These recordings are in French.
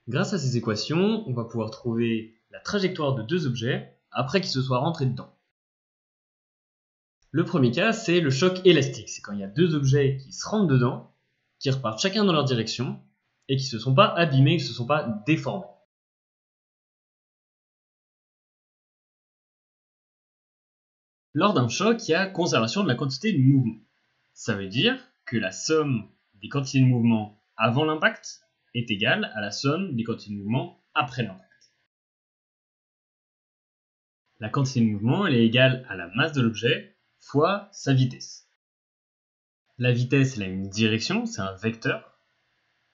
Grâce à ces équations, on va pouvoir trouver la trajectoire de deux objets après qu'ils se soient rentrés dedans. Le premier cas, c'est le choc élastique. C'est quand il y a deux objets qui se rentrent dedans, qui repartent chacun dans leur direction, et qui ne se sont pas abîmés, qui ne se sont pas déformés. Lors d'un choc, il y a conservation de la quantité de mouvement. Ça veut dire que la somme des quantités de mouvement avant l'impact est égale à la somme des quantités de mouvement après l'impact. La quantité de mouvement elle est égale à la masse de l'objet fois sa vitesse. La vitesse elle a une direction, c'est un vecteur,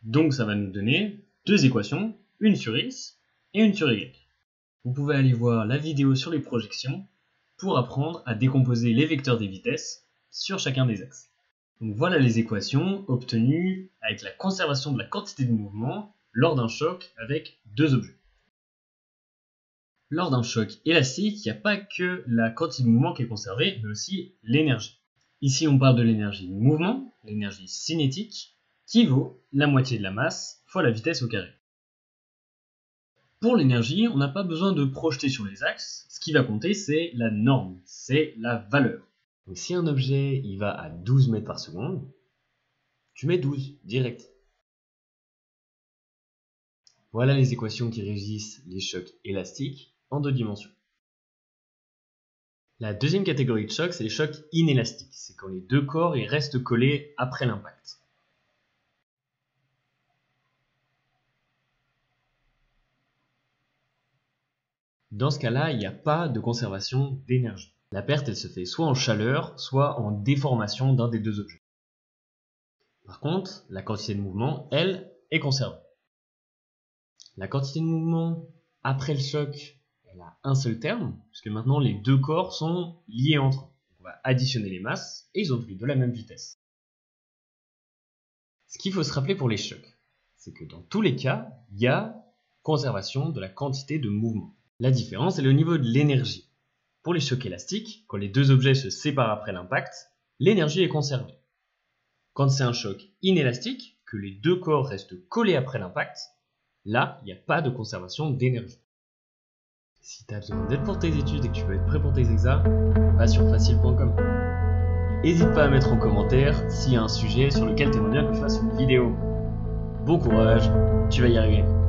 donc ça va nous donner deux équations, une sur x et une sur y. Vous pouvez aller voir la vidéo sur les projections pour apprendre à décomposer les vecteurs des vitesses sur chacun des axes. Donc voilà les équations obtenues avec la conservation de la quantité de mouvement lors d'un choc avec deux objets. Lors d'un choc élastique, il n'y a pas que la quantité de mouvement qui est conservée, mais aussi l'énergie. Ici, on parle de l'énergie de mouvement, l'énergie cinétique, qui vaut la moitié de la masse fois la vitesse au carré. Pour l'énergie, on n'a pas besoin de projeter sur les axes, ce qui va compter c'est la norme, c'est la valeur. Donc si un objet il va à 12 mètres par seconde, tu mets 12 direct. Voilà les équations qui régissent les chocs élastiques en deux dimensions. La deuxième catégorie de chocs, c'est les chocs inélastiques. C'est quand les deux corps ils restent collés après l'impact. Dans ce cas-là, il n'y a pas de conservation d'énergie. La perte, elle se fait soit en chaleur, soit en déformation d'un des deux objets. Par contre, la quantité de mouvement, elle, est conservée. La quantité de mouvement après le choc, elle a un seul terme, puisque maintenant les deux corps sont liés entre eux. On va additionner les masses, et ils ont tous les deux la même vitesse. Ce qu'il faut se rappeler pour les chocs, c'est que dans tous les cas, il y a conservation de la quantité de mouvement. La différence est au niveau de l'énergie. Pour les chocs élastiques, quand les deux objets se séparent après l'impact, l'énergie est conservée. Quand c'est un choc inélastique, que les deux corps restent collés après l'impact, là, il n'y a pas de conservation d'énergie. Si tu as besoin d'aide pour tes études et que tu veux être prêt pour tes examens, va sur facile.com. N'hésite pas à mettre en commentaire s'il y a un sujet sur lequel tu aimerais bien que je fasse une vidéo. Bon courage, tu vas y arriver.